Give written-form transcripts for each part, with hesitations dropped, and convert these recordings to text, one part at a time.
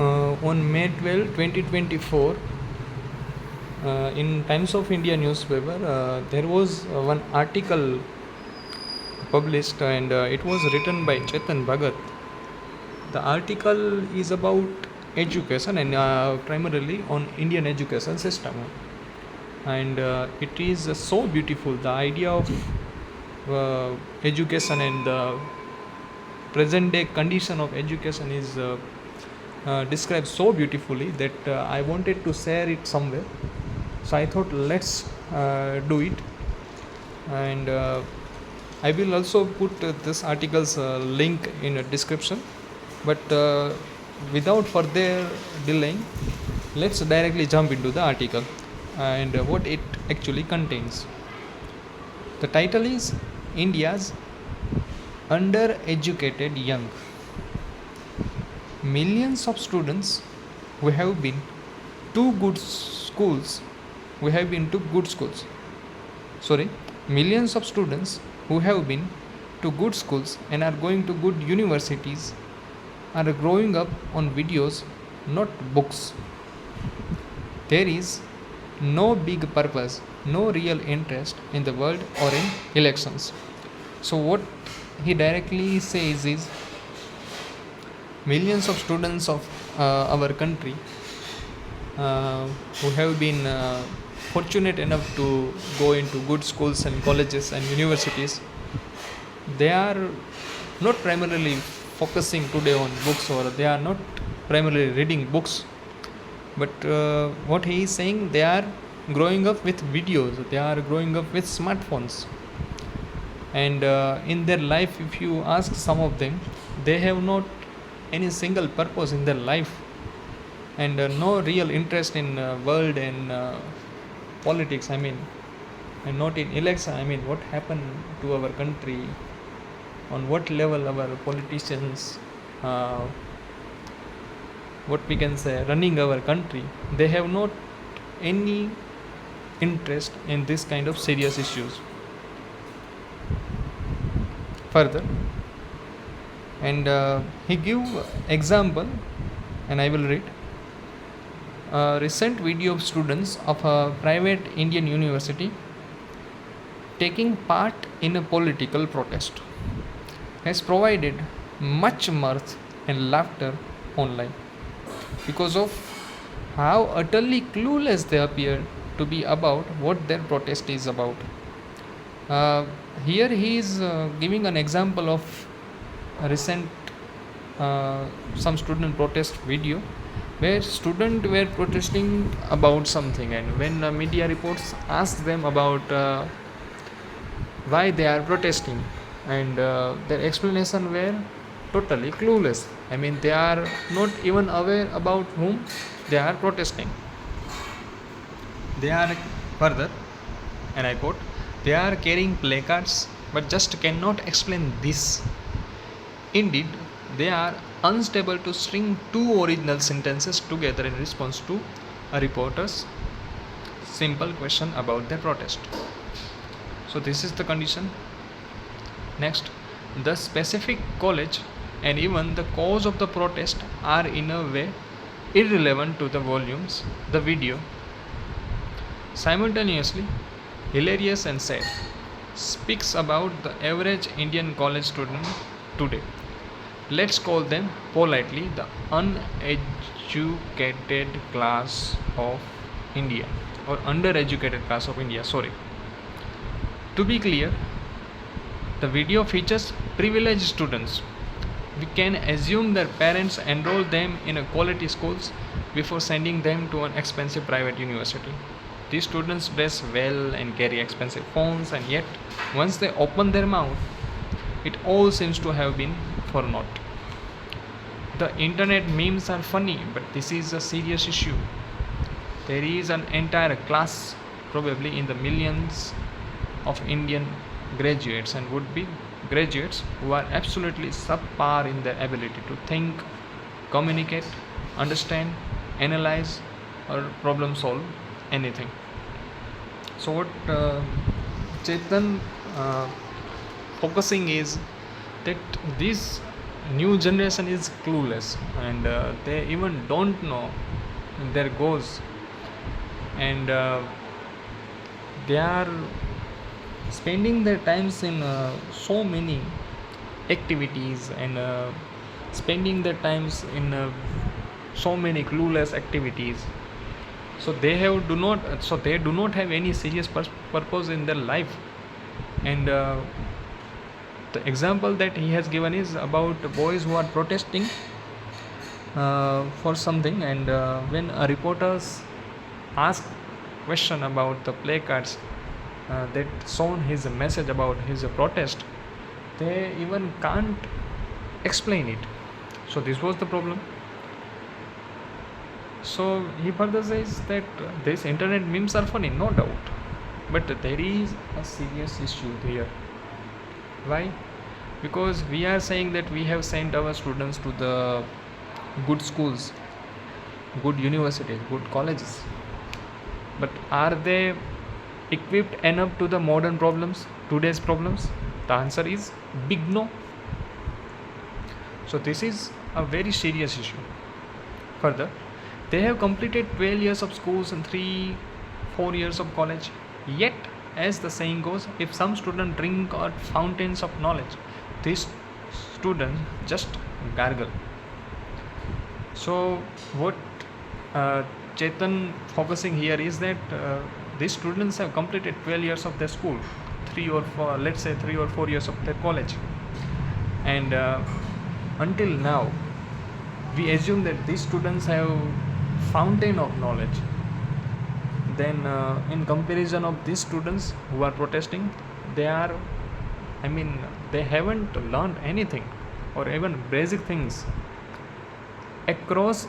On May 12, 2024, in Times of India newspaper, there was one article published, and it was written by Chetan Bhagat. The article is about education, and primarily on Indian education system, and it is so beautiful. The idea of education and the present day condition of education is described so beautifully that I wanted to share it somewhere. So I thought, let's do it, and I will also put this article's link in a description. But without further delaying, let's directly jump into the article and what it actually contains. The title is India's Undereducated Young. Millions of students who have been to good schools millions of students who have been to good schools and are going to good universities are growing up on videos, not books. There is no big purpose, no real interest in the world or in elections. So what he directly says is, millions of students of our country who have been fortunate enough to go into good schools and colleges and universities, they are not primarily focusing today on books, or they are not primarily reading books, but what he is saying, they are growing up with videos, they are growing up with smartphones, and in their life, if you ask some of them, they have not any single purpose in their life, and no real interest in world and politics, I mean, and not in election, I mean, what happened to our country, on what level our politicians, what we can say, running our country, they have not any interest in this kind of serious issues. Further, and he give example, and I will read. A recent video of students of a private Indian university taking part in a political protest has provided much mirth and laughter online because of how utterly clueless they appear to be about what their protest is about. Here he is giving an example of a recent some student protest video where students were protesting about something, and when media reports asked them about why they are protesting, and their explanation were totally clueless. I mean, they are not even aware about whom they are protesting. They are further, and I quote, they are carrying placards but just cannot explain this. Indeed, they are unstable to string two original sentences together in response to a reporter's simple question about their protest. So this is the condition. Next, the specific college and even the cause of the protest are in a way irrelevant to the volumes, the video. Simultaneously, hilarious and sad, speaks about the average Indian college student today. Let's call them politely the uneducated class of India, or undereducated class of India, sorry. To be clear, the video features privileged students. We can assume their parents enroll them in a quality schools before sending them to an expensive private university. These students dress well and carry expensive phones, and yet once they open their mouth, it all seems to have been for naught. The internet memes are funny, but this is a serious issue. There is an entire class, probably in the millions, of Indian graduates and would be graduates who are absolutely subpar in their ability to think, communicate, understand, analyze, or problem solve anything. So what Chetan focusing is that these new generation is clueless, and they even don't know their goals, and they are spending their times in so many activities, and spending their times in so many clueless activities. So they do not have any serious purpose in their life. And the example that he has given is about boys who are protesting for something, and when a reporters ask question about the placards that shown his message about his protest, they even can't explain it. So this was the problem. So he further says that these internet memes are funny, no doubt, but there is a serious issue here. Why? Because we are saying that we have sent our students to the good schools, good universities, good colleges, but are they equipped enough to the modern problems, today's problems? The answer is big no. So this is a very serious issue. Further, they have completed 12 years of schools and 3-4 years of college. Yet, as the saying goes, if some students drink at fountains of knowledge, these students just gargle. So what Chetan focusing here is that these students have completed 12 years of their school, 3 or 4 years of their college, and until now we assume that these students have fountain of knowledge. Then in comparison of these students who are protesting, they haven't learned anything or even basic things. Across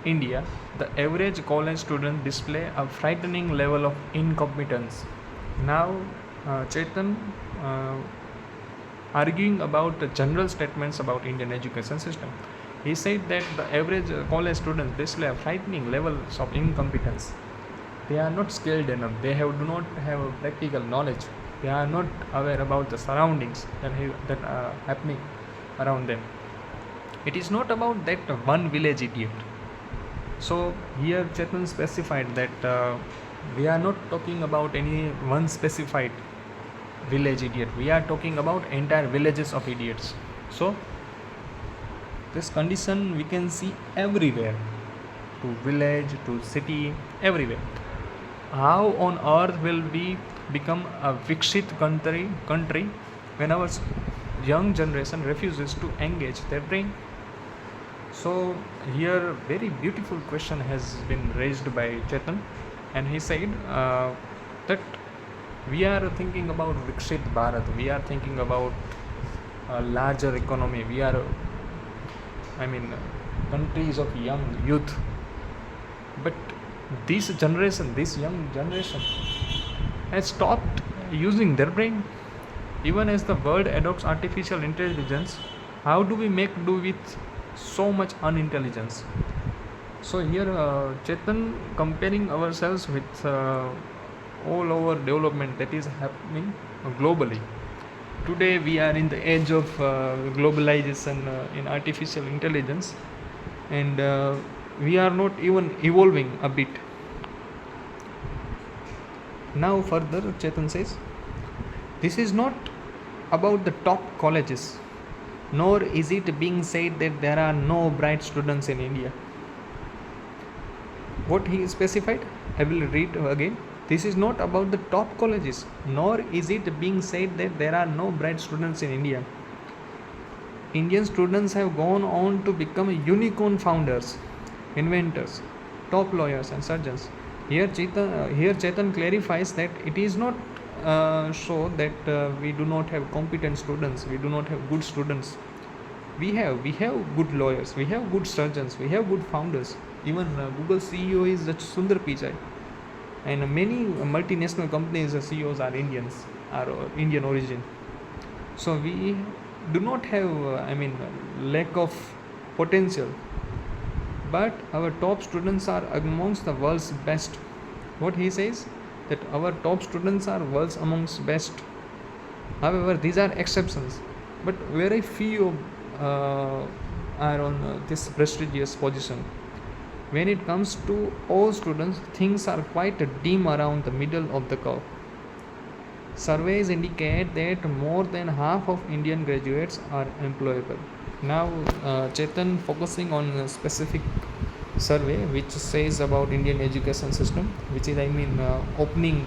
India, the average college student display a frightening level of incompetence. Now Chetan arguing about the general statements about Indian education system. He said that the average college students display a frightening levels of incompetence. They are not skilled enough. They do not have practical knowledge. They are not aware about the surroundings that are happening around them. It is not about that one village idiot. So here Chetan specified that we are not talking about any one specified village idiot. We are talking about entire villages of idiots. So this condition we can see everywhere, to village, to city, everywhere. How on earth will we become a Vikshit country when our young generation refuses to engage their brain? So here very beautiful question has been raised by Chetan, and he said that we are thinking about Vikshit Bharat, we are thinking about a larger economy, we are countries of young youth, but this young generation has stopped using their brain. Even as the world adopts artificial intelligence, how do we make do with so much unintelligence? So here Chetan comparing ourselves with all over development that is happening globally. Today we are in the age of globalization in artificial intelligence, and we are not even evolving a bit. Now further Chetan says, this is not about the top colleges, nor is it being said that there are no bright students in India. What he specified, I will read again. This is not about the top colleges, nor is it being said that there are no bright students in India. Indian students have gone on to become unicorn founders, inventors, top lawyers and surgeons. Here Chetan clarifies that it is not so that we do not have competent students, we do not have good students. We have good lawyers, we have good surgeons, we have good founders. Even Google CEO is Sundar Pichai, and many multinational companies CEOs are Indians, are Indian origin. So we do not have lack of potential, but our top students are amongst the world's best. What he says, that our top students are world's amongst best. However, these are exceptions, but very few uh, are on this prestigious position. When it comes to all students, things are quite dim around the middle of the curve. Surveys indicate that more than half of Indian graduates are employable. Now, Chetan focusing on a specific survey which says about Indian education system, which is opening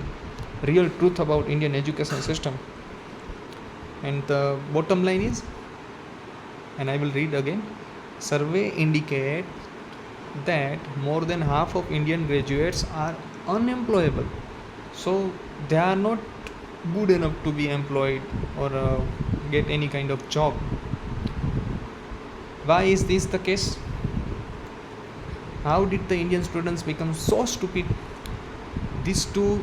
real truth about Indian education system. And the bottom line is, and I will read again, survey indicate that more than half of Indian graduates are unemployable. So they are not good enough to be employed or get any kind of job. Why is this the case? How did the Indian students become so stupid? This too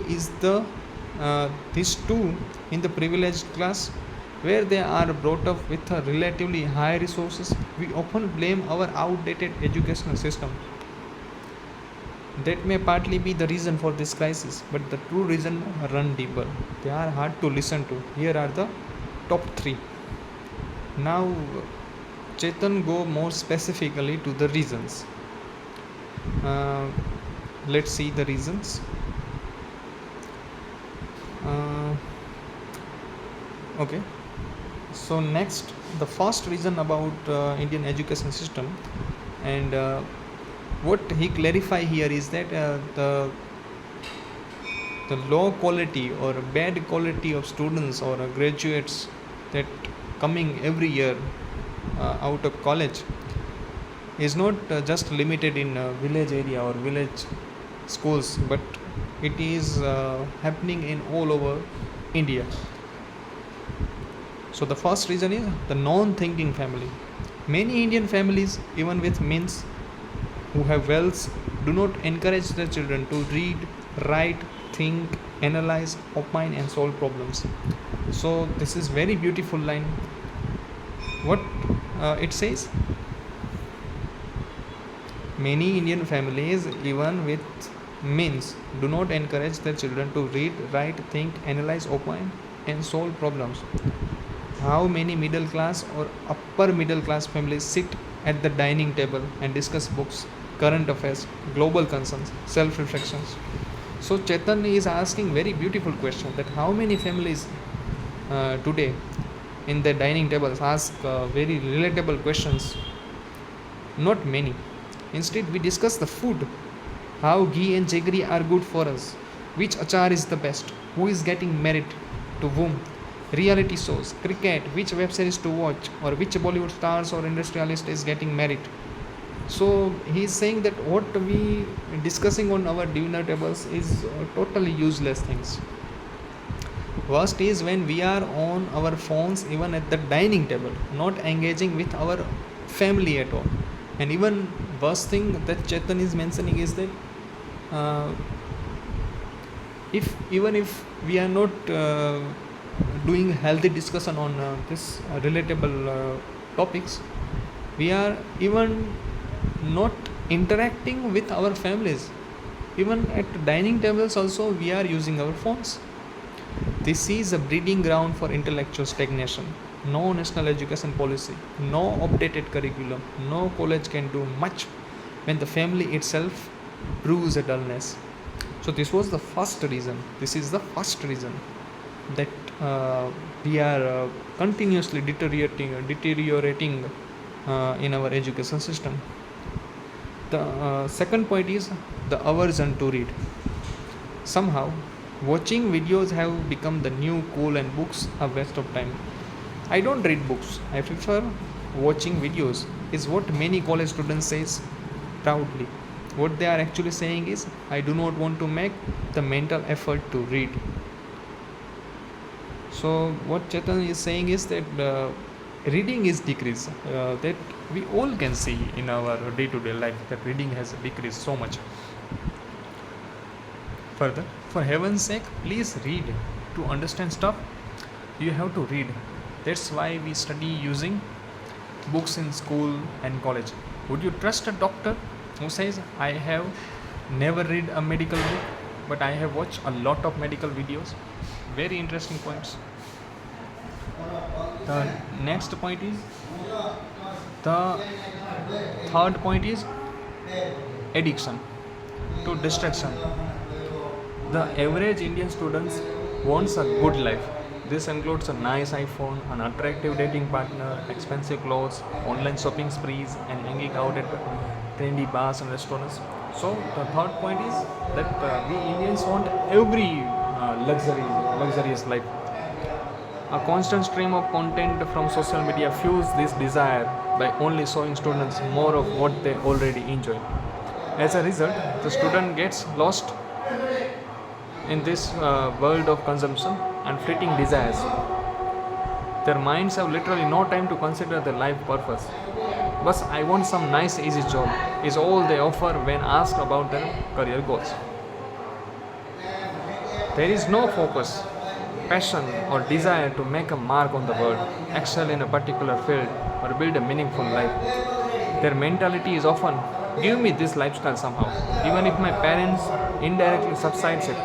in the privileged class, where they are brought up with a relatively high resources. We often blame our outdated educational system. That may partly be the reason for this crisis, but the true reason run deeper. They are hard to listen to. Here are the top 3. Now, Chetan go more specifically to the reasons. Let's see the reasons. Okay. So next, the first reason about Indian education system, and what he clarify here is that the low quality or bad quality of students or graduates that coming every year out of college is not just limited in village area or village schools, but it is happening in all over India. So the first reason is the non-thinking family. Many Indian families, even with means, who have wealth, do not encourage their children to read, write, think, analyze, opine and solve problems. So this is very beautiful line. What it says? Many Indian families, even with means, do not encourage their children to read, write, think, analyze, opine and solve problems. How many middle class or upper middle class families sit at the dining table and discuss books, current affairs, global concerns, self-reflections? So Chetan is asking very beautiful question, that how many families today in their dining tables ask very relatable questions? Not many. Instead, we discuss the food, how ghee and jaggery are good for us, which achar is the best, who is getting married to whom, reality shows, cricket, which web series to watch, or which Bollywood stars or industrialist is getting married. So he is saying that what we discussing on our dinner tables is totally useless things. Worst is when we are on our phones even at the dining table, not engaging with our family at all. And even worst thing that Chetan is mentioning is that if we are not doing healthy discussion on this relatable topics, we are even not interacting with our families. Even at dining tables also we are using our phones. This is a breeding ground for intellectual stagnation. No national education policy, no updated curriculum, no college can do much when the family itself proves a dullness. So this was the first reason. This is the first reason that we are continuously deteriorating in our education system. The second point is the aversion to read. Somehow, watching videos have become the new cool and books a waste of time. I don't read books. I prefer watching videos, is what many college students says proudly. What they are actually saying is, I do not want to make the mental effort to read. So what Chetan is saying is that reading is decreased. That we all can see in our day-to-day life that reading has decreased so much. Further, for heaven's sake, please read. To understand stuff, you have to read. That's why we study using books in school and college. Would you trust a doctor who says, I have never read a medical book, but I have watched a lot of medical videos? Very interesting points. The next point is The third point is addiction to distraction. The average Indian students wants a good life. This includes a nice iPhone, an attractive dating partner, expensive clothes, online shopping sprees, and hanging out at trendy bars and restaurants. So the third point is that we Indians want every luxurious life. A constant stream of content from social media fuels this desire by only showing students more of what they already enjoy. As a result, the student gets lost in this world of consumption and fleeting desires. Their minds have literally no time to consider their life purpose. But I want some nice easy job is all they offer when asked about their career goals. There is no focus, passion, or desire to make a mark on the world, excel in a particular field, or build a meaningful life. Their mentality is often, give me this lifestyle somehow, even if my parents indirectly subsides it.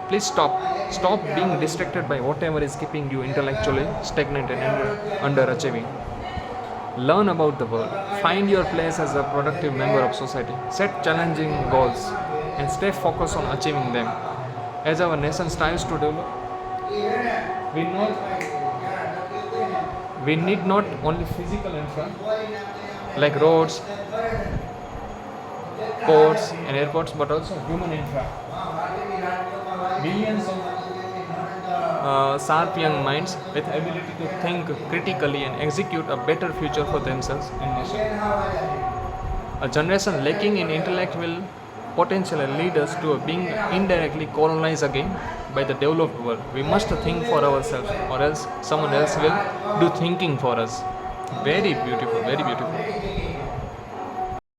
Please stop. Stop being distracted by whatever is keeping you intellectually stagnant and underachieving. Learn about the world. Find your place as a productive member of society. Set challenging goals and stay focused on achieving them. As our nation strives to develop, we, not, we need not only physical infra like roads, ports, and airports, but also human infra. Millions of sharp young minds with ability to think critically and execute a better future for themselves and nation. A generation lacking in intellect will potentially lead us to being indirectly colonized again by the developed world. We must think for ourselves, or else someone else will do thinking for us. Very beautiful, very beautiful.